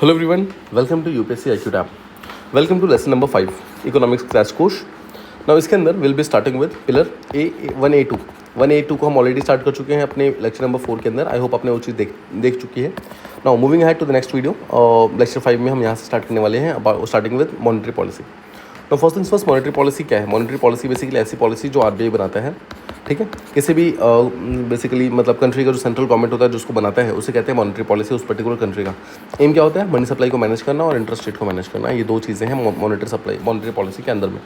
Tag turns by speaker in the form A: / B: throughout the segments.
A: Hello everyone, welcome to UPSC IQ Tab. Welcome to lesson number 5, Economics Crash Course. Now इसके अंदर will be starting with pillar A1A2. 1A2 को हम already start कर चुके हैं अपने लेक्चर नंबर 4 के अंदर. आई होप आपने वो चीज़ देख चुकी है. Now moving ahead to the next video. Lecture 5 में हम यहाँ से स्टार्ट करने वाले हैं स्टार्टिंग विद मॉनेटरी पॉलिसी. तो first things first, monetary policy क्या है? मॉनेटरी पॉलिसी बेसिकली ऐसी पॉलिसी जो आरबीआई बनाता है, ठीक है. किसी भी बेसिकली मतलब कंट्री का जो सेंट्रल गवर्नमेंट होता है जो उसको बनाता है उसे कहते हैं मॉनेटरी पॉलिसी. उस पर्टिकुलर कंट्री का एम क्या होता है? मनी सप्लाई को मैनेज करना और इंटरेस्ट रेट को मैनेज करना. ये दो चीज़ें हैं मॉनेटरी पॉलिसी के अंदर में.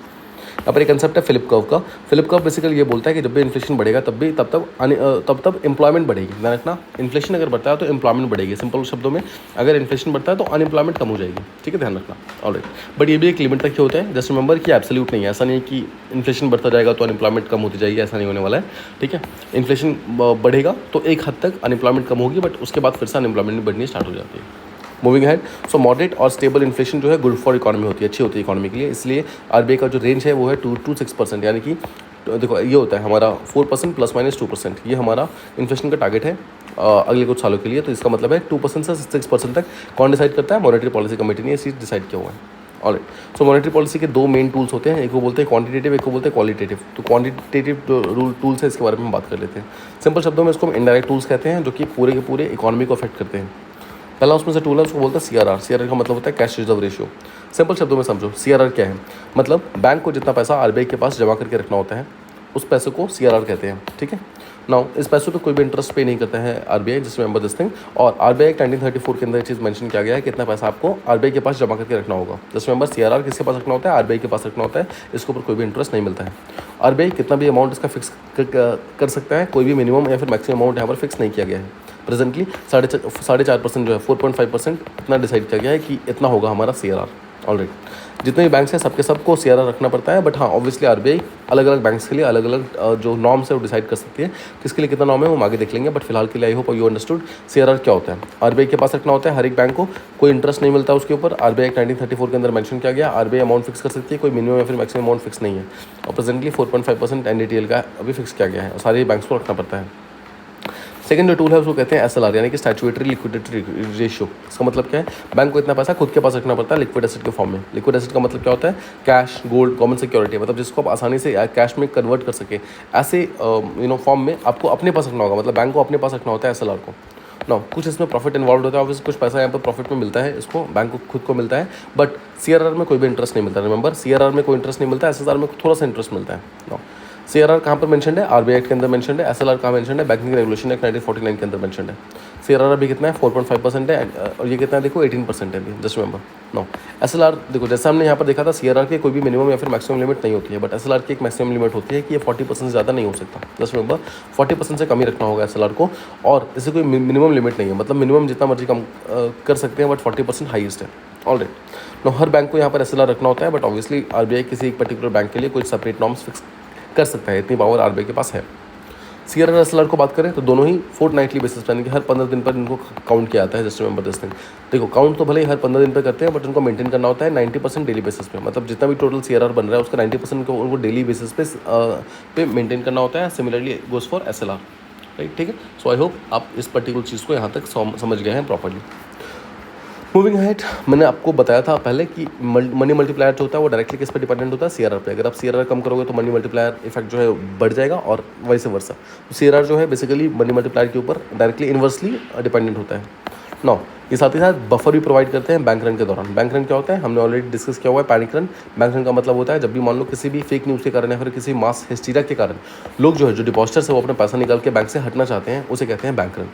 A: यहाँ पर एक कंसेप्ट है फिलिप कर्व का. फिलिप कर्व बेसिकली ये बोलता है कि जब भी इन्फ्लेशन बढ़ेगा तब एम्प्लॉयमेंट बढ़ेगी. ध्यान रखना, इन्फ्लेशन अगर बढ़ता है तो एम्प्लॉयमेंट बढ़ेगी. सिंपल शब्दों में, अगर इन्फ्लेशन बढ़ता है तो अनएम्प्लॉयमेंट कम हो जाएगी. ठीक है, ध्यान रखना. ऑलराइट, बट ये भी एक लिमिट तक ही होता है. जस्ट रिमेंबर कि एब्सोल्यूट नहीं है. ऐसा नहीं है कि इन्फ्लेशन बढ़ता जाएगा तो अनएम्प्लॉयमेंट कम होती जाएगी. ऐसा नहीं होने वाला है. ठीक है, इन्फ्लेशन बढ़ेगा तो एक हद तक अनएम्प्लॉयमेंट कम होगी, बट उसके बाद फिर से अनएम्प्लॉयमेंट बढ़नी स्टार्ट हो जाती है. मूविंग हैड, सो मॉडरेट और स्टेबल इन्फ्लेशन जो है गुड फॉर इकोनॉमी होती है, अच्छी होती है इकोनॉमी के लिए. इसलिए आरबीआई का जो रेंज है वो है 2 to 6%. यानी कि देखो ये होता है हमारा 4% ±2%. ये हमारा इन्फ्लेशन का टारगेट है अगले कुछ सालों के लिए. तो इसका मतलब है 2% से 6% तक कौन डिसाइड करता है? मॉनेटरी पॉलिसी कमेटी ने ये चीज़ डिसाइड किया हुआ है. ऑलराइट, सो मॉनेटरी पॉलिसी के दो मेन टूल्स होते हैं. एक को बोलते हैं क्वांटिटेटिव, एक को बोलते हैं क्वालिटेटिव. तो क्वांटिटेटिव जो टूल्स है इसके बारे में हम बात कर लेते हैं. सिंपल शब्दों में इसको हम इनडायरेक्ट टूल्स कहते हैं जो कि पूरे के पूरे इकोनॉमी को अफेक्ट करते हैं. पहला उसमें से टूल है उसको बोलते हैं सीआरआर. सीआरआर का मतलब होता है कैश रिजर्व रेशियो. सिंपल शब्दों में समझो सीआरआर क्या है. मतलब बैंक को जितना पैसा आरबीआई के पास जमा करके रखना होता है उस पैसे को सीआरआर कहते हैं. ठीक है, नाउ इस पैसों पे कोई भी इंटरेस्ट पे नहीं करता है RBI. Just remember this thing. और आरबीआई एक्ट 1934 के अंदर चीज़ मेंशन किया गया है कितना पैसा आपको आरबीआई के पास जमा करके रखना होगा. जस्ट रिमेंबर सीआरआर किसके पास रखना होता है? आरबीआई के पास रखना होता है. इसके ऊपर कोई भी इंटरेस्ट नहीं मिलता है. आरबीआई कितना भी अमाउंट इसका फिक्स कर सकता है. कोई भी मिनिमम या फिर मैक्सिमम अमाउंट यहाँ पर फिक्स नहीं किया गया है. प्रेजेंटली 4.5% जो है 4.5% इतना डिसाइड किया गया है कि इतना होगा हमारा सीआरआर. ऑलराइट, जितने भी बैंक्स हैं सबके सबको सीआरआर रखना पड़ता है. बट हाँ, ऑब्वियसली आरबीआई अलग अलग बैंक्स के लिए अलग अलग जो नॉर्म्स है वो डिसाइड कर सकती है. किसके लिए कितना नॉर्म है वो हम आगे देख लेंगे. बट फिलहाल के लिए आई होप यू अंडरस्टूड सीआरआर क्या होता है. आरबीआई के पास रखना होता है हर एक बैंक को. कोई इंटरेस्ट नहीं मिलता उसके ऊपर. आरबीआई एक्ट 1934 के अंदर मेंशन किया गया आरबीआई अमाउंट फिक्स कर सकती है. कोई मिनिमम या फिर मैक्सिमम अमाउंट फिक्स नहीं है. और प्रेजेंटली 4.5% एनडीटीएल का अभी फिक्स किया गया है और सारे बैंक्स को रखना पड़ता है. सेकंड जो टूल है उसको कहते हैं एसएलआर, यानी कि स्टैट्यूटरी लिक्विडिटी रेशियो. इसका मतलब क्या है? बैंक को इतना पैसा खुद के पास रखना पड़ता है लिक्विड एसेट के फॉर्म में. लिक्विड एसेट का मतलब क्या होता है? Cash, gold, government security. मतलब जिसको आप आसानी से कैश में कन्वर्ट कर सके. ऐसे फॉर्म में आपको अपने पास रखना होगा. मतलब बैंक को अपने पास रखना होता है एसएलआर को. ना कुछ इसमें प्रॉफिट इन्वॉल्व होता है. ऑब्वियसली कुछ पैसा यहाँ पर प्रॉफिट में मिलता है, इसको बैंक को खुद को मिलता है. बट सीआरआर में कोई भी इंटरेस्ट नहीं मिलता. रिमेंबर, सीआरआर में कोई इंटरेस्ट नहीं मिलता. एसएलआर में थोड़ा सा इंटरेस्ट मिलता है. ना सीआरआर कहाँ पर मेंशनड है? आरबीआई एक्ट के अंदर मेंशनड है. एसएलआर कहाँ मेंशनड है? बैंकिंग रेगुलेशन एक्ट 1949 के अंदर मेंशनड है. सीआरआर अभी कितना है? 4.5% है. और ये कितना है देखो? 18% है अभी. Just remember. नो, एसएलआर देखो जैसे हमने यहाँ पर देखा था सीआरआर की कोई भी मिनिमम या फिर मैक्सिमम लिमिट नहीं होती है. बट एसएलआर की एक मैक्सिमम लिमिट होती है कि ये 40% से ज़्यादा नहीं हो सकता. जस्ट रिमेंबर, 40% से कम ही रखना होगा एसएलआर को. और इसे कोई मिनिमम लिमिट नहीं है. मतलब मिनिमम जितना मर्जी कम कर सकते हैं, बट 40% हाईएस्ट है. ऑलराइट, नो हर बैंक को यहाँ पर एसएलआर रखना होता है. बट ऑब्वियसली आरबीआई किसी एक पर्टिकुलर बैंक के लिए कोई सेपरेट नॉर्म्स फिक्स कर सकता है. इतनी पावर आरबीआई के पास है. सीआरआर एसएलआर को बात करें तो दोनों ही फोर्टनाइटली बेसिस पर, यानी कि हर 15 दिन पर इनको काउंट किया जाता है. Just remember this thing. देखो काउंट तो भले ही हर 15 दिन पर करते हैं, बट उनको मेंटेन करना होता है 90% डेली बेसिस पे. मतलब जितना भी टोटल सीआरआर बन रहा है उसका 90% को उनको डेली बेसिस पे मेंटेन करना होता है. Similarly goes for SLR. Right, ठीक है. सो आई होप आप इस पर्टिकुलर चीज़ को यहाँ तक समझ गए हैं प्रॉपर्ली. मूविंग अहेड, मैंने आपको बताया था पहले कि मनी मल्टीप्लायर जो होता है वो डायरेक्टली किस पर डिपेंडेंट होता है? सीआरआर पे. अगर आप सीआरआर कम करोगे तो मनी मल्टीप्लायर इफेक्ट जो है बढ़ जाएगा और वैसे वर्सा. तो सीआरआर जो है बेसिकली मनी मल्टीप्लायर के ऊपर डायरेक्टली इन्वर्सली डिपेंडेंट होता है. नौ, ये साथ ही साथ बफर भी प्रोवाइड करते हैं बैंक रन के दौरान. बैंक रन क्या होता है? हमने ऑलरेडी डिस्कस किया हुआ है. Panic run. बैंक रन का मतलब होता है जब भी मान लो किसी भी फेक न्यूज़ के कारण या फिर किसी मास हिस्टीरिया के कारण लोग जो है जो डिपॉजिटर्स है वो अपना पैसा निकाल के बैंक से हटना चाहते हैं, उसे कहते हैं bank run.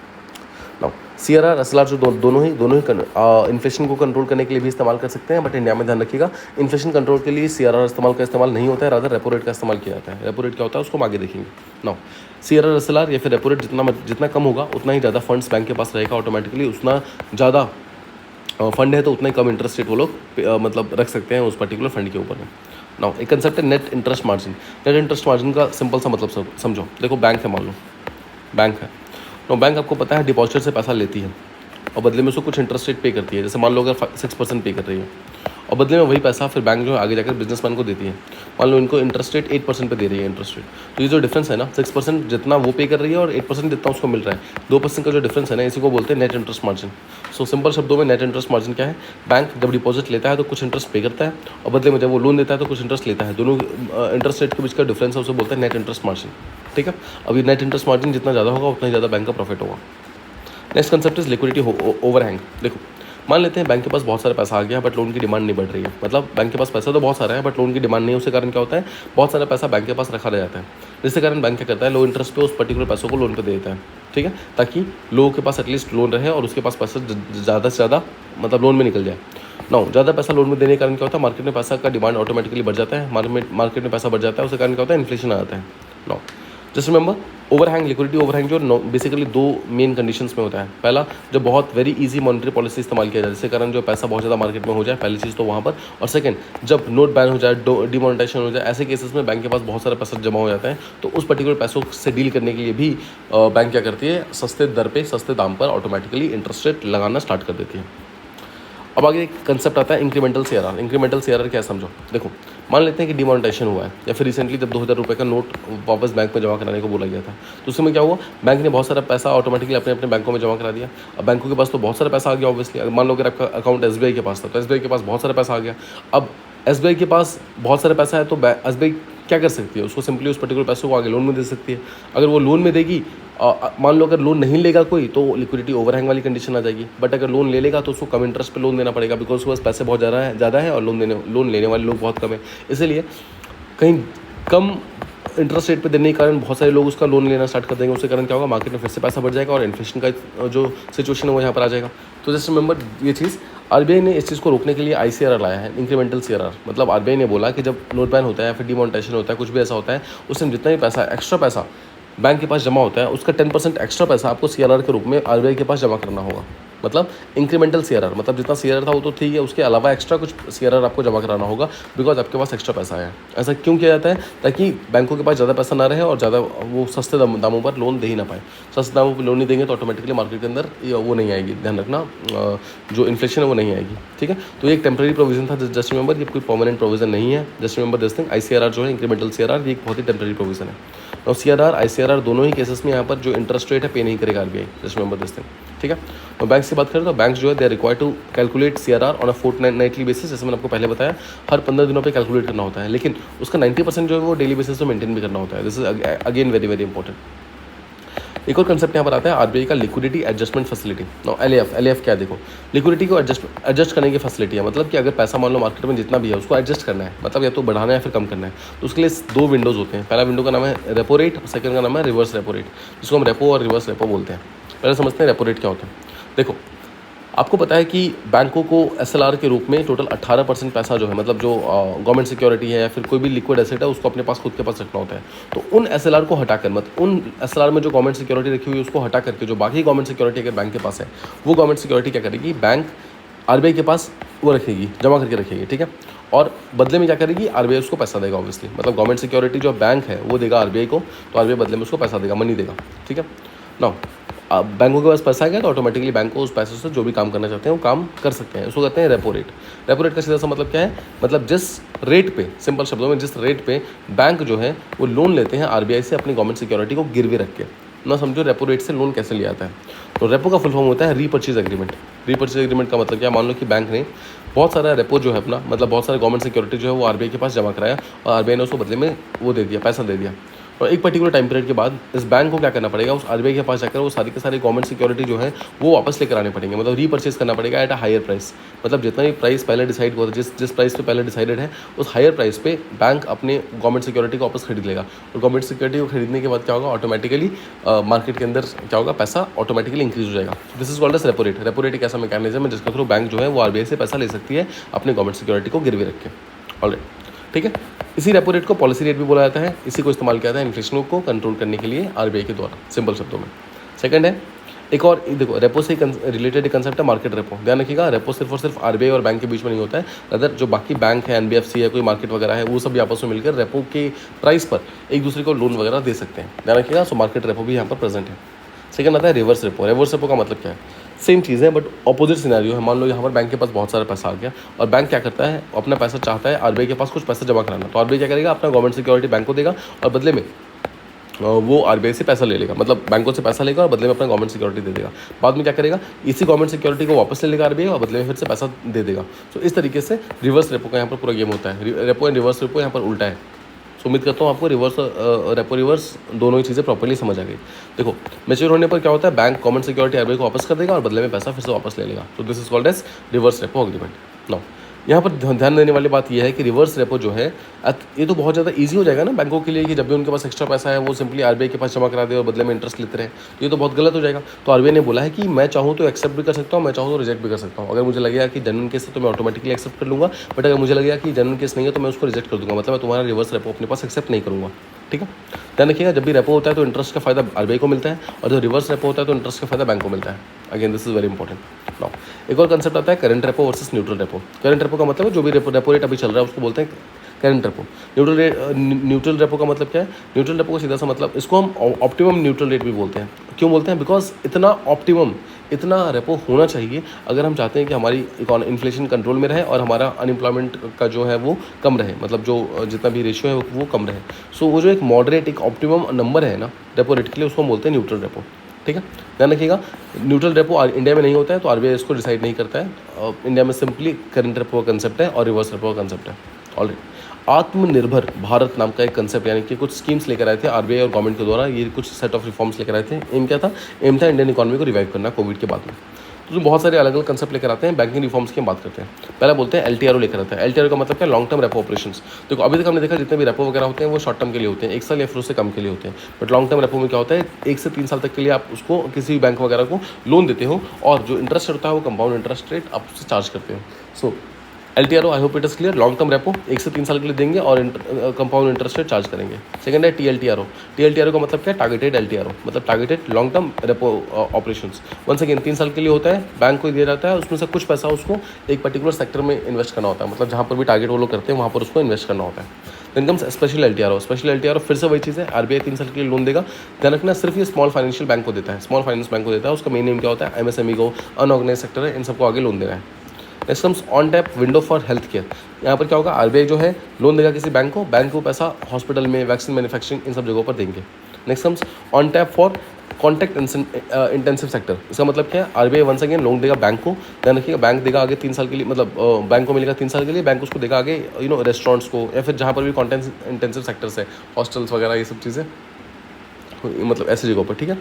A: Now CRR SLR जो दोनों ही इन्फ्लेशन को कंट्रोल करने के लिए भी इस्तेमाल कर सकते हैं. बट इंडिया में ध्यान रखिएगा इन्फ्लेशन कंट्रोल के लिए सीआरआर इस्तेमाल नहीं होता है. रादर रेपो रेट का इस्तेमाल किया जाता है. रेपो रेट क्या होता है उसको हम आगे देखेंगे. नाउ सीआरआर एसएलआर या फिर रेपो रेट जितना कम होगा उतना ही ज़्यादा फंड्स बैंक के पास रहेगा ऑटोमेटिकली. उतना ज़्यादा फंड है तो उतना ही कम इंटरेस्ट रेट वो लोग मतलब रख सकते हैं उस पर्टिकुलर फंड के ऊपर में. नाउ एक कंसेप्ट है net interest margin. Net interest margin का सिंपल सा मतलब समझो. देखो बैंक है, मान लो बैंक है. तो बैंक आपको पता है डिपॉजिटर से पैसा लेती है और बदले में उसको कुछ इंटरेस्ट रेट पे करती है. जैसे मान लो अगर 6% पे कर रही है और बदले में वही पैसा फिर बैंक जो है आगे जाकर बिजनेसमैन को देती है. मान लो इनको इंटरेस्ट रेट 8% पे दे रही है इंटरेस्ट रेट, तो ये जो डिफरेंस है ना 6% जितना वो पे कर रही है और 8% जितना उसको मिल रहा है, 2% का जो डिफरेंस है ना, इसी को बोलते हैं net interest margin. So simple शब्दों में नेट इंटरेस्ट मार्जिन क्या है, बैंक जब डिपॉजिट लेता है तो कुछ इंटरेस्ट पे करता है और बदले में जब वो लोन देता है तो कुछ इंटरेस्ट लेता है, दोनों इंटरेस्ट रेट के बीच का डिफरेंस है, उसे बोलते हैं नेट इंटरेस्ट मार्जिन। ठीक है, अब ये नेट इंटरेस्ट मार्जिन जितना ज़्यादा होगा उतना ही ज़्यादा बैंक का प्रॉफिट होगा। Next concept is liquidity overhang. देखो मान लेते हैं बैंक के पास बहुत सारा पैसा आ गया बट लोन की डिमांड नहीं बढ़ रही है, मतलब बैंक के पास पैसा तो बहुत सारा है बट लोन की डिमांड नहीं है, उसके कारण क्या होता है, बहुत सारा पैसा बैंक के पास रखा रह जाता है, जिसके कारण बैंक क्या करता है, लो इंटरेस्ट पे उस पर्टिकुलर पैसों को लोन पे दे देता है। ठीक है, ताकि लोगों के पास एटलीस्ट लोन रहे और उसके पास पैसा ज़्यादा से ज़्यादा मतलब लोन में निकल जाए। नो, ज़्यादा पैसा लोन में देने के कारण क्या होता है, मार्केट में पैसा का डिमांड ऑटोमेटिकली बढ़ जाता है, मार्केट में पैसा बढ़ जाता है, उसके कारण क्या होता है, इन्फ्लेशन आ जाता है। No, just remember overhang, liquidity overhang जो बेसिकली दो मेन कंडीशंस में होता है। पहला, जब बहुत वेरी इजी मॉनेटरी पॉलिसी इस्तेमाल किया जाए जिसके कारण जो पैसा बहुत ज़्यादा मार्केट में हो जाए, पहली चीज़ तो वहाँ पर। और सेकंड, जब नोट बैन हो जाए, डिमोनेटाइजेशन हो जाए, ऐसे केसेस में बैंक के पास बहुत सारा पैसा जमा हो जाता है, तो उस पर्टिकुलर पैसों से डील करने के लिए भी बैंक क्या करती है, सस्ते दर पे सस्ते दाम पर ऑटोमेटिकली इंटरेस्ट रेट लगाना स्टार्ट कर देती है। अब आगे एक कंसेप्ट आता है इंक्रीमेंटल सीआरआर। इंक्रीमेंटल सीआरआर क्या समझो, देखो मान लेते हैं कि डिमोनेटाइजेशन हुआ है या फिर रिसेंटली जब 2000 रुपये का नोट वापस बैंक में जमा कराने को बोला गया था, तो उसमें क्या हुआ, बैंक ने बहुत सारा पैसा ऑटोमेटिकली अपने अपने बैंकों में जमा करा दिया। अब बैंकों के पास तो बहुत सारा पैसा आ गया ऑब्वियसली, मान लो अगर आपका अकाउंट एसबीआई के पास था तो एसबीआई के पास बहुत सारा पैसा आ गया। अब एसबीआई के पास बहुत सारा पैसा है तो एसबीआई क्या कर सकती है, उसको सिंपली उस पर्टिकुलर पैसों को आगे लोन में दे सकती है। अगर वो लोन में देगी, मान लो अगर लोन नहीं लेगा कोई तो लिक्विडिटी ओवरहैंग वाली कंडीशन आ जाएगी, बट अगर लोन ले लेगा तो उसको कम इंटरेस्ट पे लोन देना पड़ेगा, बिकॉज उसके पास पैसे बहुत ज़्यादा है और लोन लेने वाले लोग बहुत कम है, इसलिए कहीं कम इंटरेस्ट रेट पे देने के कारण बहुत सारे लोग उसका लोन लेना स्टार्ट कर देंगे, उसके कारण क्या होगा, मार्केट में फिर से पैसा बढ़ जाएगा और इन्फ्लेशन का जो सिचुएशन है वो यहाँ पर आ जाएगा। तो जस्ट रिमेंबर ये चीज़, आरबीआई ने इस चीज़ को रोकने के लिए आईसीआरआर लाया है, इंक्रीमेंटल सीआरआर। मतलब आरबीआई ने बोला कि जब नोट बैन होता है या फिर डिमोनेटाइजेशन होता है, कुछ भी ऐसा होता है, उस टाइम जितना भी पैसा एक्स्ट्रा पैसा बैंक के पास जमा होता है उसका 10% एक्स्ट्रा पैसा आपको सीआरआर के रूप में आरबीआई के पास जमा करना होगा। मतलब इंक्रीमेंटल सीआरआर, मतलब जितना सीआरआर था वो तो ठीक है, उसके अलावा एक्स्ट्रा कुछ सीआरआर आपको जमा कराना होगा, बिकॉज आपके पास एक्स्ट्रा पैसा है। ऐसा क्यों किया जाता है, ताकि बैंकों के पास ज़्यादा पैसा ना रहे और ज़्यादा वो सस्ते दामों पर लोन दे ही ना पाए। सस्ते दामों पर लोन नहीं देंगे तो ऑटोमेटिकली मार्केट के अंदर वो नहीं आएगी, ध्यान रखना, जो इन्फ्लेशन है वो नहीं आएगी। ठीक है, तो ये एक टेम्प्रेरी प्रोविजन था, जस्ट रिमेंबर, ये कोई परमानेंट प्रोविजन नहीं है। Just remember this thing, ICRR जो है इंक्रीमेंटल सीआरआर, ये एक बहुत ही टेम्प्रेरी प्रोविजन है। और सीआरआर आईसीआरआर दोनों ही केसेस में यहाँ पर जो इंटरेस्ट रेट है पे नहीं करेगा RBI, just remember this thing. ठीक है, और बैंक की बात करें तो बैंक जो है they are required to calculate CRR on a fortnightly basis, जैसे मैंने आपको पहले बताया, हर 15 दिनों पे कैलकुलेट करना होता है, लेकिन उसका 90% जो है वो डेली बेसिस पे मेंटेन भी करना होता है। This is again very very important. एक और कंसेप्ट यहाँ पर आता है आरबीआई का liquidity adjustment facility. No, LAF क्या, देखो लिक्विडिटी को एडजस्ट करने की फैसिलिटी है। मतलब कि अगर पैसा मान लो मार्केट में जितना भी है उसको एडजस्ट करना है, मतलब या तो बढ़ाना है या फिर कम करना है, तो उसके लिए दो विंडोज़ होते हैं। पहला विंडो का नाम है रेपो रेट और सेकंड का नाम है रिवर्स रेपो रेट, जिसको हम रेपो और रिवर्स रेपो बोलते हैं। पहले समझते हैं रेपो रेट क्या होता है। देखो आपको पता है कि बैंकों को एसएलआर के रूप में टोटल 18% पैसा जो है, मतलब जो गवर्नमेंट सिक्योरिटी है या फिर कोई भी लिक्विड एसेट है, उसको अपने पास खुद के पास रखना होता है। तो उन एसएलआर को हटाकर, मतलब उन एसएलआर में जो गवर्नमेंट सिक्योरिटी रखी हुई है उसको हटा करके जो बाकी गवर्नमेंट सिक्योरिटी अगर बैंक के पास है, वो गवर्नमेंट सिक्योरिटी क्या करेगी, बैंक आरबीआई के पास वो रखेगी, जमा करके रखेगी। ठीक है, और बदले में क्या करेगी, आरबीआई उसको पैसा देगा ऑब्वियसली। मतलब गवर्नमेंट सिक्योरिटी जो बैंक है वो देगा आरबीआई को, तो आरबीआई बदले में उसको पैसा देगा, मनी देगा। ठीक है, नाउ बैंकों के पास पैसा है तो ऑटोमेटिकली बैंक को उस पैसे से जो भी काम करना चाहते हैं वो काम कर सकते हैं। उसको कहते हैं रेपो रेट। रेपो रेट का सीधा सा मतलब क्या है, मतलब जिस रेट पे, सिंपल शब्दों में जिस रेट पे बैंक जो है वो लोन लेते हैं आरबीआई से अपनी गवर्नमेंट सिक्योरिटी को गिरवी रख के। ना समझो रेपो रेट से लोन कैसे लिया जाता है। तो रेपो का फुल फॉर्म होता है रीपर्चेज एग्रीमेंट। रीपर्चेज एग्रीमेंट का मतलब क्या, मान लो कि बैंक ने बहुत सारा रेपो जो है अपना, मतलब बहुत सारे गवर्नमेंट सिक्योरिटी जो है वो आरबीआई के पास जमा कराया और आरबीआई ने उसको बदले में वो दे दिया, पैसा दे दिया। और एक पर्टिकुलर टाइम पीरियड के बाद इस बैंक को क्या करना पड़ेगा, उस आरबीआई के पास जाकर वो सारी के सारी गवर्नमेंट सिक्योरिटी जो है वो वापस लेकर आने पड़ेंगे, मतलब रीपर्चेज करना पड़ेगा एट अ हायर प्राइस। मतलब जितना भी प्राइस पहले डिसाइड हुआ था, जिस प्राइस पे पहले डिसाइडेड है, उस हायर प्राइस पे बैंक अपने गवर्नमेंट सिक्योरिटी को वापस खरीद लेगा। और गवर्नमेंट सिक्योरिटी को खरीदने के बाद क्या होगा, ऑटोमेटिकली मार्केट के अंदर क्या होगा, पैसा ऑटोमेटिकली इंक्रीज हो जाएगा। This is called as repo rate. Repo rate एक ऐसा मैकेनिज्म है जिसके थ्रू बैंक जो है वो आरबीआई से पैसा ले सकती है अपने गवर्नमेंट सिक्योरिटी को गिरवी रख के। ऑलराइट, ठीक है, इसी रेपो रेट को पॉलिसी रेट भी बोला जाता है। इसी को इस्तेमाल किया जाता है इन्फ्लेशन को कंट्रोल करने के लिए आरबीआई के द्वारा, सिंपल शब्दों में। सेकंड है एक और, देखो रेपो से रिलेटेड एक कंसेप्ट है मार्केट रेपो। ध्यान रखिएगा, रेपो सिर्फ और सिर्फ आरबीआई और बैंक के बीच में नहीं होता है, अदर जो बाकी बैंक है, एनबीएफसी है, कोई मार्केट वगैरह है, वो सब भी आपस में मिलकर रेपो के प्राइस पर एक दूसरे को लोन वगैरह दे सकते हैं। ध्यान रखिएगा, सो मार्केट रेपो भी यहाँ पर प्रेजेंट है। सेकंड आता है रिवर्स रेपो। रिवर्स रेपो का मतलब क्या है, सेम चीज़ है बट ऑपोजिट सिनेरियो है। मान लो यहाँ पर बैंक के पास बहुत सारा पैसा आ गया और बैंक क्या करता है, अपना पैसा चाहता है आरबीआई के पास कुछ पैसा जमा कराना, तो आरबीआई क्या करेगा, अपना गवर्नमेंट सिक्योरिटी बैंक को देगा और बदले में वो आरबीआई से पैसा ले लेगा, मतलब बैंकों से पैसा लेगा और बदले में अपना गवर्नमेंट सिक्योरिटी दे देगा। बाद में क्या करेगा, इसी गवर्नमेंट सिक्योरिटी को वापस ले लेगा आरबीआई और बदले में फिर से पैसा दे देगा। तो इस तरीके से रिवर्स रेपो का यहाँ पर पूरा गेम होता है। रेपो एंड रिवर्स रेपो यहाँ पर उल्टा है। सो उम्मीद करता हूँ आपको रिवर्स रेपो रिवर्स दोनों ही चीज़ें प्रॉपर्ली समझ आ गई। देखो मैच्योर होने पर क्या होता है, बैंक गवर्नमेंट सिक्योरिटी आरबीआई को वापस कर देगा और बदले में पैसा फिर से वापस ले लेगा। तो this is called as reverse repo agreement. Now यहाँ पर ध्यान देने वाली बात यह है कि रिवर्स रेपो जो है ये तो बहुत ज़्यादा इजी हो जाएगा ना बैंकों के लिए कि जब भी उनके पास एक्स्ट्रा पैसा है वो सिंपली आरबीआई के पास जमा करा दे और बदले में इंटरेस्ट लेते रहे, तो ये तो बहुत गलत हो जाएगा। तो आरबीआई ने बोला है कि मैं चाहूँ तो एक्सेप्ट भी कर सकता हूँ, मैं चाहूँ तो रिजेक्ट भी कर सकता हूँ। अगर मुझे लगेगा कि जनरल केस है तो मैं ऑटोमेटिकली एक्सेप्ट कर लूँगा, बट अगर मुझे लगेगा कि जनरल केस नहीं है तो मैं उसको रिजेक्ट कर दूँगा, मतलब मैं तुम्हारा रिवर्स रेपो अपने पास एक्सेप्ट नहीं करूँगा। ठीक है, ध्यान रखिएगा, जब भी रेपो होता है तो इंटरेस्ट का फायदा आरबीआई को मिलता है और जो रिवर्स रेपो होता है तो इंटरेस्ट का फायदा बैंक को मिलता है। Again this is very important. Now एक और कंसेप्ट आता है current repo versus neutral repo. Current repo का मतलब है जो भी रेपो रेट अभी चल रहा है उसको बोलते हैं करंट रेपो। न्यूट्रल रेपो का मतलब क्या है, न्यूट्रल रेपो का सीधा सा मतलब इसको हम ऑप्टिमम न्यूट्रल रेट भी बोलते हैं। क्यों बोलते हैं, बिकॉज इतना ऑप्टिमम इतना रेपो होना चाहिए अगर हम चाहते हैं कि हमारी इन्फ्लेशन कंट्रोल में रहे और हमारा अनएम्प्लॉयमेंट का जो है वो कम रहे, मतलब जो जितना भी रेशियो है वो कम रहे। सो वो जो एक मॉडरेट एक ऑप्टिमम नंबर है ना रेपो रेट के लिए, उसको हम बोलते हैं न्यूट्रल रेपो। ठीक है, ध्यान रखिएगा, न्यूट्रल रेपो इंडिया में नहीं होता है तो आरबीआई इसको डिसाइड नहीं करता है। इंडिया में सिंपली करंट रेपो का कंसेप्ट है और रिवर्स रेपो का कंसेप्ट है। ऑलरेडी आत्मनिर्भर भारत नाम का एक कंसेप्ट, यानी कि कुछ स्कीम्स लेकर आए थे आरबीआई और गवर्नमेंट के द्वारा, ये कुछ सेट ऑफ रिफॉर्म्स लेकर आए थे। एम क्या था, एम था इंडियन इकोनॉमी को रिवाइव करना कोविड के बाद में। तो बहुत सारे अलग अलग कंसेप्ट लेकर आते हैं, बैंकिंग रिफॉर्म्स की हम बात करते हैं। पहले बोलते हैं एलटीआरओ लेकर आते हैं। एलटीआरओ का मतलब क्या, लॉन्ग टर्म रेपो ऑपरेशंस। देखो अभी तक हमने देखा जितने भी रेपो वगैरह होते हैं वो शॉर्ट टर्म के लिए होते हैं, 1 साल या फिर उससे कम के लिए होते हैं। बट लॉन्ग टर्म रेपो में क्या होता है, 1 से 3 साल तक के लिए आप उसको किसी भी बैंक वगैरह को लोन देते हो और जो इंटरेस्ट होता है वो कंपाउंड इंटरेस्ट रेट आप उससे चार्ज करते हो। So LTRO I hope it is clear, long term repo 1 से 3 साल के लिए देंगे और कंपाउंड इंटरेस्ट रेट चार्ज करेंगे। सेकंड है टीएलटीआरओ। टीएलटीआरओ का मतलब क्या है, टारगेटेड एलटीआरओ, मतलब targeted long term repo operations. Once again 3 साल के लिए होता है, बैंक को दिया जाता है, उसमें से कुछ पैसा उसको एक पर्टिकुलर सेक्टर में इन्वेस्ट करना होता है, मतलब जहाँ पर भी टारगेट वो लोग करते हैं वहाँ पर उसको इन्वेस्ट करना होता है। Then comes special LTRO. Special LTRO फिर से वही चीज़ है, आरबीआई 3 साल के लिए लोन देगा। ध्यान रखना सिर्फ ये स्मॉल फाइनेंशियल बैंक को देता है, स्मॉल फाइनेंस बैंक को देता है। उसका मेन नेम क्या होता है, एमएसएमई को, अनऑर्गेनाइज सेक्टर है, इन सबको आगे लोन देना है। Next comes on tap window for health care. यहाँ पर क्या होगा, आरबीआई जो है लोन देगा किसी बैंक को पैसा हॉस्पिटल में, वैक्सीन मैन्युफैक्चरिंग, इन सब जगहों पर देंगे। Next comes on tap for contact intensive sector. इसका मतलब क्या है, आरबीआई वंस अगेन लोन देगा बैंक को। ध्यान रखिएगा, बैंक देगा आगे 3 साल के लिए, मतलब बैंक को मिलेगा 3 साल के लिए, बैंक उसको देगा आगे रेस्टोरेंट्स को या फिर जहाँ पर भी कॉन्टेंट इंटेंसिव सेक्टर्स है, हॉस्टल्स वगैरह ये सब चीज़ें, मतलब ऐसी जगहों पर। ठीक है,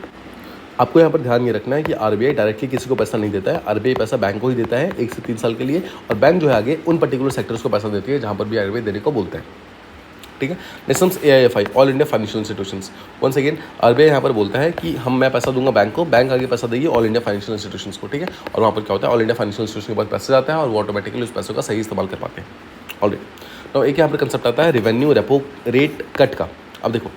A: आपको यहाँ पर ध्यान ये रखना है कि आरबीआई डायरेक्टली किसी को पैसा नहीं देता है, आरबीआई पैसा बैंक को ही देता है 1 से 3 साल के लिए, और बैंक जो है आगे उन पर्टिकुलर सेक्टर्स को पैसा देती है जहाँ पर भी आरबीआई देने को बोलता है। ठीक है, next AIFI, all India financial institutions. Once again RBI यहाँ पर बोलता है कि मैं पैसा दूंगा बैंक को, बैंक आगे पैसा देगी ऑल इंडिया फाइनेंशियल इंस्टीट्यूशंस को। ठीक है, और वहाँ पर क्या होता है, ऑल इंडिया फाइनेंशियल इंस्टीट्यूशन के पास पैसा जाता है और वो ऑटोमेटिकली उस पैसों का सही इस्तेमाल कर पाते हैं। ऑलरेडी तो एक यहाँ पर कंसेप्ट आता है रेवेन्यू रेपो रेट कट का। अब देखो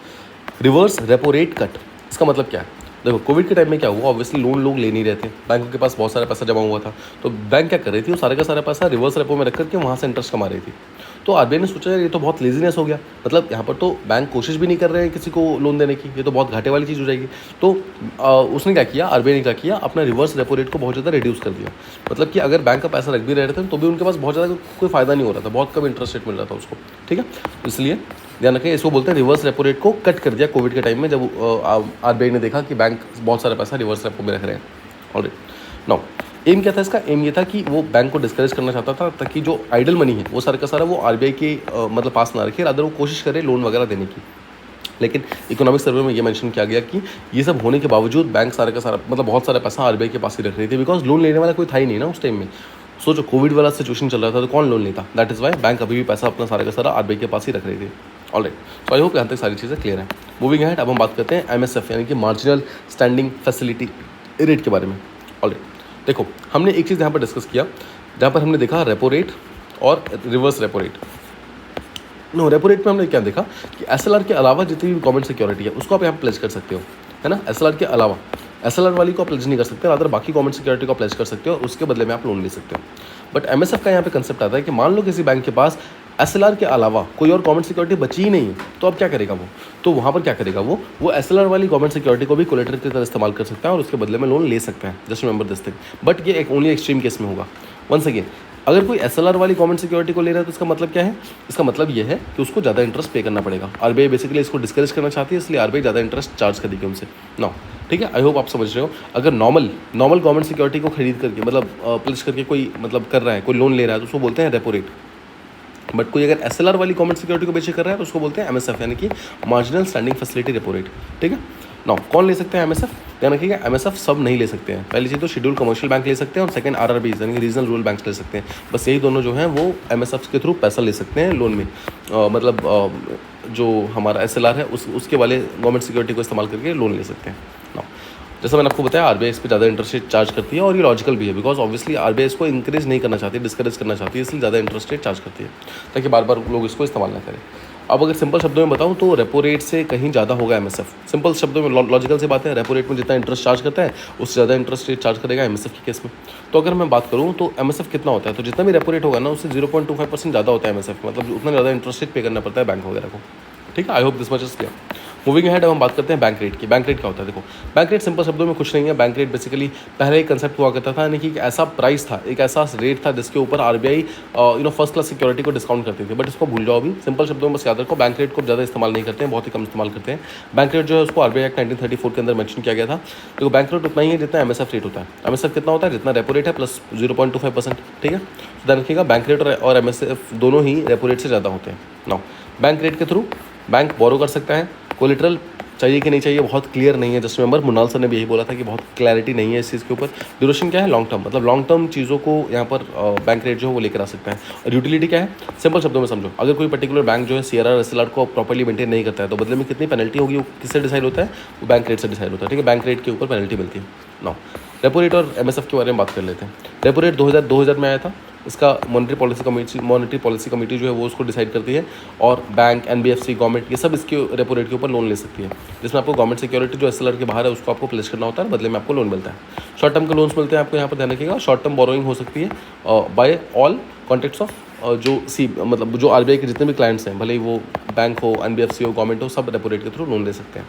A: रिवर्स रेपो रेट कट, इसका मतलब क्या है, देखो कोविड के टाइम में क्या हुआ, ऑब्वियसली लोन लोग ले नहीं रहे थे, बैंकों के पास बहुत सारा पैसा जमा हुआ था, तो बैंक क्या कर रही थी, वो सारे का सारा पैसा रिवर्स रेपो में रख करके वहाँ से इंटरेस्ट कमा रही थी। तो आरबीआई ने सोचा यार ये तो बहुत लेजीनेस हो गया, मतलब यहाँ पर तो बैंक कोशिश भी नहीं कर रहे हैं किसी को लोन देने की, ये तो बहुत घाटे वाली चीज़ हो जाएगी। तो उसने क्या किया, आरबीआई ने क्या किया, अपना रिवर्स रेपो रेट को बहुत ज़्यादा रिड्यूस कर दिया। मतलब कि अगर बैंक का पैसा रख भी रहे थे तो भी उनके पास बहुत ज़्यादा कोई फायदा नहीं हो रहा था, बहुत कम इंटरेस्ट रेट मिल रहा था उसको। ठीक है, इसलिए ध्यान रखें, इसको बोलते हैं रिवर्स रेपो रेट को कट कर दिया कोविड के टाइम में, जब आरबीआई ने देखा कि बैंक बहुत सारा पैसा रिवर्स रेपो में रख रहे हैं। ऑलरेडी नाउ एम क्या था इसका, एम ये था कि वो बैंक को डिस्करेज करना चाहता था ताकि जो आइडल मनी है वो सारा का सारा वो आरबीआई के मतलब पास ना रखे, अदर वो कोशिश करे लोन वगैरह देने की। लेकिन इकोनॉमिक सर्वे में ये मेंशन किया गया कि ये सब होने के बावजूद बैंक सारा का सारा मतलब बहुत सारा पैसा आरबीआई के पास ही रख रही थी, बिकॉज लोन लेने वाला कोई था ही नहीं ना उस टाइम में। सोचो कोविड वाला सिचुएशन चल रहा था तो कौन लोन लेता, दैट इज़ वाई बैंक अभी भी पैसा अपना सारा का सारा आरबीआई के पास ही रख रही थी। ऑलराइट, सो आई होप यहाँ तक सारी चीज़ें क्लियर है। मूविंग अहेड, अब हम बात करते हैं एमएसएफ यानी कि मार्जिनल स्टैंडिंग फैसिलिटी रेट के बारे में। ऑलराइट, देखो हमने एक चीज़ यहाँ पर डिस्कस किया, जहाँ पर हमने देखा रेपो रेट और reverse repo rate. Repo rate में हमने क्या देखा कि एसएलआर के अलावा जितनी भी गवर्नमेंट सिक्योरिटी है उसको आप यहाँ प्लेज कर सकते हो, है ना। एसएलआर के अलावा एसएलआर वाली को आप प्लेज नहीं कर सकते, अदर बाकी गवर्नमेंट सिक्योरिटी को प्लेज कर सकते हो और उसके बदले में आप लोन ले सकते हो। बट एमएसएफ का यहाँ पे कंसेप्ट आता है कि मान लो किसी बैंक के पास SLR के अलावा कोई और गवर्नमेंट सिक्योरिटी बची ही नहीं है, तो अब क्या करेगा वो? तो वहाँ पर क्या करेगा वो SLR वाली गवर्नमेंट सिक्योरिटी को भी कोलेटरल की तरह इस्तेमाल कर सकता है और उसके बदले में लोन ले सकता है। Just remember this thing, but ये एक ओनली एक्सट्रीम केस में होगा। वंस अगेन, अगर कोई SLR वाली गवर्नमेंट सिक्योरिटी को ले रहा है तो इसका मतलब क्या है? इसका मतलब ये है कि उसको ज़्यादा इंटरेस्ट पे करना पड़ेगा। RBI बेसिकली इसको डिस्करेज करना चाहती है, इसलिए RBI ज़्यादा इंटरेस्ट चार्ज करेगी उनसे। नो, ठीक है, आई होप आप समझ रहे हो। अगर नॉर्मल गवर्नमेंट सिक्योरिटी को खरीद करके मतलब प्लेस करके कोई मतलब कर रहा है, कोई लोन ले रहा है, तो उसको बोलते हैं रेपो रेट। बट कोई अगर SLR वाली गवर्नमेंट सिक्योरिटी को बेचे कर रहा है तो उसको बोलते हैं MSF, यानी कि marginal standing facility repo rate. ठीक है, नाउ कौन ले सकते हैं MSF? ध्यान रखिएगा, MSF सब नहीं ले सकते हैं। पहली चीज़ तो शेड्यूल कमर्शियल बैंक ले सकते हैं और सेकंड RRBs यानी कि रीजनल रूरल बैंक ले सकते हैं। बस यही दोनों जो हैं वो MSF के थ्रू पैसा ले सकते हैं लोन में। जो हमारा SLR है उसके वाले गवर्नमेंट सिक्योरिटी को इस्तेमाल करके लोन ले सकते हैं। नाउ जैसा मैंने आपको बताया, RBI इस पर ज़्यादा इंटरेस्ट रेट चार्ज करती है और ये लॉजिकल भी है, बिकॉज ऑब्वियसली RBI इसको इंकरेज नहीं करना चाहती, डिस्करेज करना चाहती है, इसलिए ज़्यादा इंटरेस्ट रेट चार्ज करती है ताकि बार बार लोग इसको इस्तेमाल ना करें। अब अगर सिंपल शब्दों में बताऊं तो रेपो रेट से कहीं ज़्यादा होगा MSF। सिंपल शब्दों में लॉजिकल से बात है, रेपो रेट में जितना इंटरेस्ट चार्ज करता है उससे ज़्यादा इंटरेस्ट रेट चार्ज करेगा MSF के केस में। तो अगर मैं बात करूँ तो MSF कितना होता है, तो जितना भी रेपो रेट होगा ना उससे 0.25% ज़्यादा होता है MSF, मतलब उतना ज़्यादा इंटरेस्ट रेट पे करना पड़ता है बैंक वगैरह को। ठीक है, I hope this much is clear. Moving ahead, अब हम बात करते हैं बैंक रेट की। बैंक रेट क्या होता है? देखो, बैंक रेट सिंपल शब्दों में कुछ नहीं है। बैंक रेट बेसिकली पहले एक कंसेप्ट हुआ करता था, यानी कि एक ऐसा प्राइस था, एक ऐसा रेट था जिसके ऊपर RBI फर्स्ट क्लास सिक्योरिटी को डिस्काउंट करती थी। बट इसको भूल जाओ अभी, सिंपल शब्दों में बस याद रखो, बैंक रेट को ज़्यादा इस्तेमाल नहीं करते हैं, बहुत ही कम इस्तेमाल करते हैं। बैंक रेट जो है उसको RBI एक्ट 1934 के अंदर मेंशन किया गया था। तो बैंक रेट उतना ही है जितना MSF रेट होता है। MSF कितना होता है? जितना रेपो रेट है प्लस 0.25%। ठीक है, तो ध्यान रखिएगा, बैंक रेट और MSF दोनों ही रेपो रेट से ज़्यादा होते हैं। नाउ बैंक रेट के थ्रू बैंक बोरो कर सकता है। कोलेटरल चाहिए कि नहीं चाहिए बहुत क्लियर नहीं है। जस्ट रिमेंबर, मुनाल सर ने भी यही बोला था कि बहुत क्लैरिटी नहीं है इस चीज़ के ऊपर। ड्यूरेशन क्या है? लॉन्ग टर्म, मतलब लॉन्ग टर्म चीज़ों को यहाँ पर बैंक रेट जो है वो लेकर आ सकता है। और यूटिलिटी क्या है? सिंपल शब्दों में समझो, अगर कोई पर्टिकुलर बैंक जो है CRR SLR को प्रॉपर्ली मेंटेन नहीं करता है तो बदले में कितनी पेनल्टी होगी, वो किससे डिसाइड होता है? वो बैंक रेट से डिसाइड होता है। ठीक है, बैंक रेट के ऊपर पेनल्टी मिलती है। नाउ रेपो रेट और MSF के बारे में बात कर लेते हैं। रेपो रेट 2000 में आया था। इसका मॉनेटरी पॉलिसी कमेटी जो है वो उसको डिसाइड करती है और बैंक, NBFC, गवर्नमेंट, ये सब इसके रेपो रेट के ऊपर लोन ले सकती है, जिसमें आपको गवर्नमेंट सिक्योरिटी जो SLR के बाहर है उसको आपको प्लेस करना होता है, बदले में आपको लोन मिलता है। शॉर्ट टर्म के लोन्स मिलते हैं आपको, यहाँ पर ध्यान रखिएगा। शॉर्ट टर्म बोरोइंग हो सकती है बाय ऑल कॉन्ट्रैक्ट्स ऑफ मतलब जो RBI के जितने भी क्लाइंट्स हैं, भले ही वो बैंक हो, NBFC हो, गवर्नमेंट हो, सब रेपो रेट के थ्रू लोन ले सकते हैं।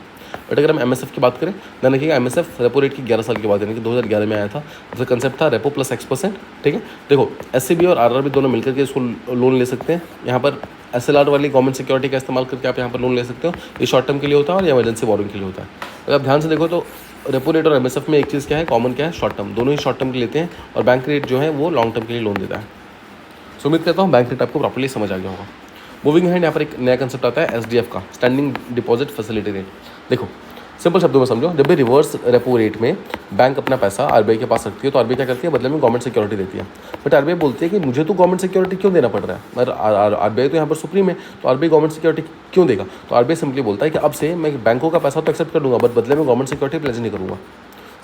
A: बट अगर हम MSF की बात करें, ध्यान रखिएगा, MSF रेपो रेट की 11 साल के बाद यानी कि 2011 में आया था। उसका कंसेप्ट था रेपो प्लस X%। ठीक है, देखो SCB और RRB दोनों मिलकर के इसको लोन ले सकते हैं। यहाँ पर SLR वाली गवर्नमेंट सिक्योरिटी का इस्तेमाल करके आप यहाँ पर लोन ले सकते हो। ये शॉर्ट टर्म के लिए होता है और ये इमरजेंसी बोरोइंग के लिए होता है। अगर आप ध्यान से देखो तो रेपो रेट और MSF में एक चीज़ क्या है कॉमन, क्या है? शॉर्ट टर्म, दोनों ही शॉर्ट टर्म के लेते हैं और बैंक रेट जो है वो लॉन्ग टर्म के लिए लोन देता है। सो उम्मीद करता हूँ बैंक रेट आपको प्रॉपर्ली समझ आ गया होगा। मूविंग हैंड, यहाँ पर एक नया कंसेप्ट आता है SDF का, स्टैंडिंग डिपॉजिट फैसिलिटी रेट। देखो सिंपल शब्दों में समझो, जब भी रिवर्स रेपो रेट में बैंक अपना पैसा RBI के पास रखती है तो RBI क्या करती है? बदले में गवर्नमेंट सिक्योरिटी देती है। बट RBI बोलती है कि मुझे तो गवर्नमेंट सिक्योरिटी क्यों देना पड़ रहा है, मगर RBI तो यहाँ पर सुप्रीम है, तो RBI गवर्नमेंट सिक्योरिटी क्यों देगा? तो RBI सिंपली बोलता है कि अब से मैं बैंकों का पैसा तो एक्सेप्ट कर लूँगा, बट बदले में गवर्नमेंट सिक्योरिटी प्लेज नहीं करूँगा।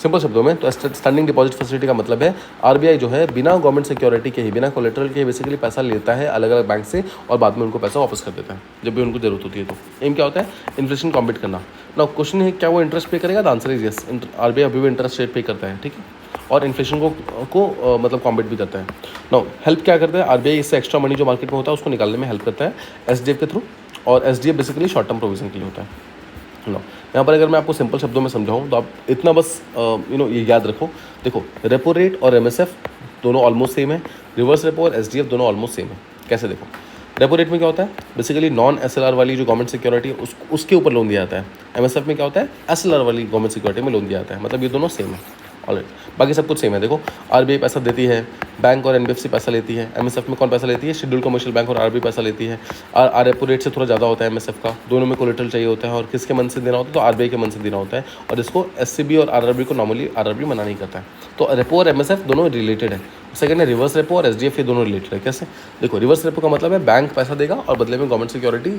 A: सिंपल शब्दों में तो स्टैंडिंग डिपॉजिट फैसिलिटी का मतलब है RBI जो है बिना गवर्नमेंट सिक्योरिटी के ही, बिना कोलेटरल के बेसिकली पैसा लेता है अलग अलग बैंक से और बाद में उनको पैसा वापस कर देता है जब भी उनको जरूरत होती है। तो एम क्या होता है? इन्फ्लेशन कॉम्पीट करना। ना क्वेश्चन है क्या वो इंटरेस्ट पे करेगा? The answer is yes. RBI अभी भी इंटरेस्ट रेट पे करता है। ठीक है, और इन्फ्लेशन को मतलब कॉम्पीट भी करता है। ना हेल्प क्या करता है? RBI इससे एक्स्ट्रा मनी जो मार्केट में होता है उसको निकालने में हेल्प करता है SDF के थ्रू, और SDF basically short term provision के लिए होता है। नो, यहाँ पर अगर मैं आपको सिंपल शब्दों में समझाऊँ तो आप इतना बस ये याद रखो। देखो, रेपो रेट और MSF दोनों ऑलमोस्ट सेम है, रिवर्स रेपो और SDF दोनों ऑलमोस्ट सेम है। कैसे? देखो, रेपो रेट में क्या होता है? बेसिकली नॉन SLR वाली जो गवर्नमेंट सिक्योरिटी है उसके ऊपर लोन दिया जाता है। MSF में क्या होता है? SLR वाली गवर्नमेंट सिक्योरिटी में लोन दिया जाता है, मतलब ये दोनों सेम है। ऑलराइट, बाकी सब कुछ सेम है। देखो, RBI पैसा देती है, बैंक और NBFC पैसा लेती है। MSF में कौन पैसा लेती है? शेड्यूल कमर्शियल बैंक और RBI पैसा लेती है। रेपो रेट से थोड़ा ज़्यादा होता है MSF का, दोनों में कोलेटरल चाहिए होता है और किसके मन से देना होता है? तो RBI के मन से देना होता है, और इसको SCB और RRB को नॉर्मली RRB मना नहीं करता है। तो रेपो और MSF दोनों रिलेटेड है। सेकंड है रिवर्स रेपो और SDF, ये दोनों रिलेटेड है। कैसे? देखो, रिवर्स रेपो का मतलब है बैंक पैसा देगा और बदले में गवर्नमेंट सिक्योरिटी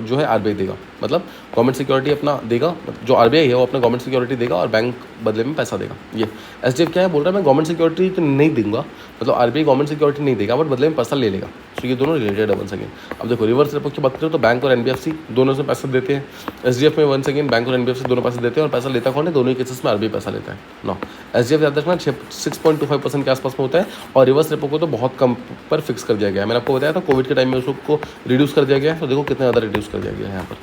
A: जो है RBI देगा, मतलब गवर्नमेंट सिक्योरिटी अपना देगा, जो RBI है वो अपना गवर्नमेंट सिक्योरिटी देगा और बैंक बदले में पैसा देगा। ये SDF क्या है? बोल रहा है मैं गवर्नमेंट सिक्योरिटी तो नहीं दूंगा, मतलब RBI गवर्नमेंट सिक्योरिटी नहीं देगा बट बदले में पैसा ले लेगा। तो ये दोनों रिलेटेड है वंस अगेन। अब देखो, रिवर्स रेपो की बात करें तो बैंक और NBFC दोनों से पैसा देते हैं। SDF में वंस अगेन बैंक और NBFC दोनों पैसे देते हैं और पैसा लेता कौन है? दोनों ही केसेस में RBI पैसा लेता है। नो, SDF याद रखना 6.25% के आसपास में होता है और रिवर्स रेपो को तो बहुत कम पर फिक्स कर दिया गया है। मैंने आपको बताया था कोविड के टाइम में उसको रिड्यूस कर दिया गया है, तो देखो कितना ज़्यादा रिड्यूस कर दिया गया है यहाँ पर।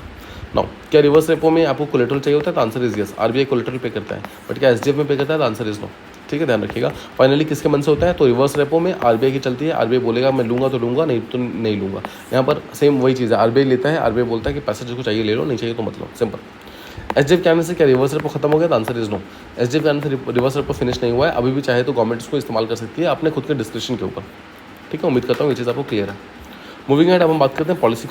A: नाउ क्या रिवर्स रेपो में आपको कोलेटरल चाहिए होता है? तो answer is yes, RBI collateral पे करता है, बट क्या एसडीएफ में पे करता है? तो आंसर इज नो। ठीक है, ध्यान रखिएगा। फाइनली किसके मन से होता है? तो रिवर्स रेपो में आरबीआई की चलती है, आरबीआई बोलेगा मैं लूंगा तो लूंगा, नहीं तो नहीं लूंगा। यहाँ पर सेम वही चीज़ है, आरबीआई लेता है, आरबीआई बोलता है कि पैसा जिसको चाहिए ले लो, नहीं चाहिए तो मत लो, सिंपल। एसडीएफ के आने से क्या रिवर्स रेपो खत्म हो गया? तो आंसर इज नो। एसडीएफ के आने से रिवर्स रेपो फिनिश नहीं हुआ है, अभी भी चाहे तो गवर्नमेंट इसको इस्तेमाल कर सकती है अपने खुद के डिस्क्रिप्शन के ऊपर। ठीक है, उम्मीद करता हूँ ये चीज़ आपको क्लियर है। मूविंग हेड, अब हम बात करते हैं पॉलिसी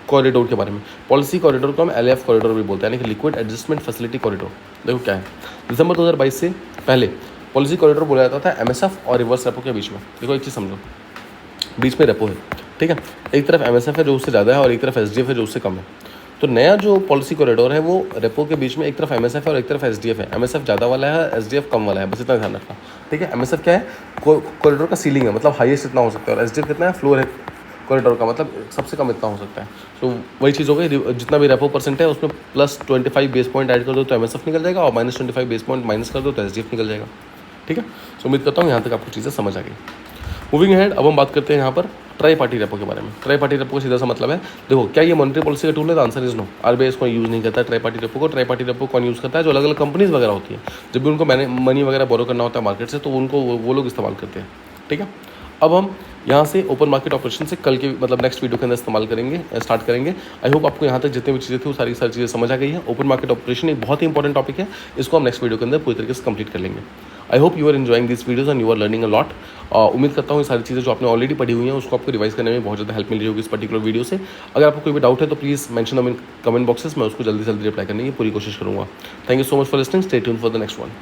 A: कॉरिडोर के बारे में। पॉलिसी कॉरिडोर को हम एलएफ कॉरिडोर भी बोलते हैं, यानी कि लिक्विड एडजस्टमेंट फैसिलिटी कॉरिडोर। देखो क्या है, दिसंबर 2022 से पहले पॉलिसी कॉरिडोर बोला जाता था एमएसएफ और रिवर्स रेपो के बीच में। देखो एक चीज़ समझो, बीच में रेपो है, ठीक है, एक तरफ एमएसएफ है जो उससे ज़्यादा है और एक तरफ एसडीएफ है जो उससे कम है। तो नया जो पॉलिसी कॉरिडोर है वो रेपो के बीच में एक तरफ एमएसएफ है और एक तरफ एसडीएफ है। एमएसएफ ज़्यादा वाला है, एसडीएफ कम वाला है, बस इतना ध्यान रखना। ठीक है, एमएसएफ क्या है? कॉरिडोर का सीलिंग है, मतलब हाईएस्ट इतना हो सकता है, और एसडीएफ कितना है? फ्लोर है कॉरिडोर का, मतलब सबसे कम इतना हो सकता है। तो वही चीज़ हो गई, जितना भी रेपो परसेंट है उसमें प्लस 25 बेस पॉइंट ऐड कर दो तो एमएसएफ निकल जाएगा, और माइनस 25 बेस पॉइंट माइनस कर दो तो एसडीएफ निकल जाएगा। ठीक है, सो उम्मीद करता हूँ यहाँ तक आपको चीज़ें समझ आ गई। मूविंग हेड, अब हम बात करते हैं यहाँ पर ट्राई पार्टी रेपो के बारे में। ट्राई पार्टी रेपो का सीधा सा मतलब है, देखो क्या ये मॉनिटरी पॉलिसी का टूल है? तो आंसर इज नो। आरबीआई इसको यूज़ नहीं करता ट्राई पार्टी रेपो को। ट्राई पार्टी रेपो कौन यूज़ करता है? जो अलग अलग कंपनीज वगैरह होती है, जब भी उनको मनी वगैरह बोरो करना होता है मार्केट से, तो उनको वो लोग इस्तेमाल करते हैं। ठीक है, अब हम यहाँ से ओपन मार्केट ऑपरेशन से कल के मतलब नेक्स्ट वीडियो के अंदर इस्तेमाल करेंगे, स्टार्ट करेंगे। आई होप आपको यहाँ तक जितनी भी चीज़ें थी वो सारी चीज़ें समझ आ गई है। ओपन मार्केट ऑपरेशन एक बहुत ही इंपॉर्टेंट टॉपिक है, इसको हम नेक्स्ट वीडियो के अंदर पूरी तरीके से कंप्लीट कर लेंगे। I hope you are enjoying this videos and you are learning a lot. उम्मीद करता हूँ ये सारी चीज़ें जो आपने ऑलरेडी पढ़ी हुई हैं उसको आपको रिवाइज करने में बहुत ज़्यादा हेल्प मिल रही होगी इस पर्टिकुलर वीडियो से। अगर आपको कोई भी डाउट है तो please mention in comment boxes, मैं उसको जल्दी से जल्दी रिप्लाई करने की पूरी कोशिश करूँगा। Thank you so much for listening, stay tuned for the next one.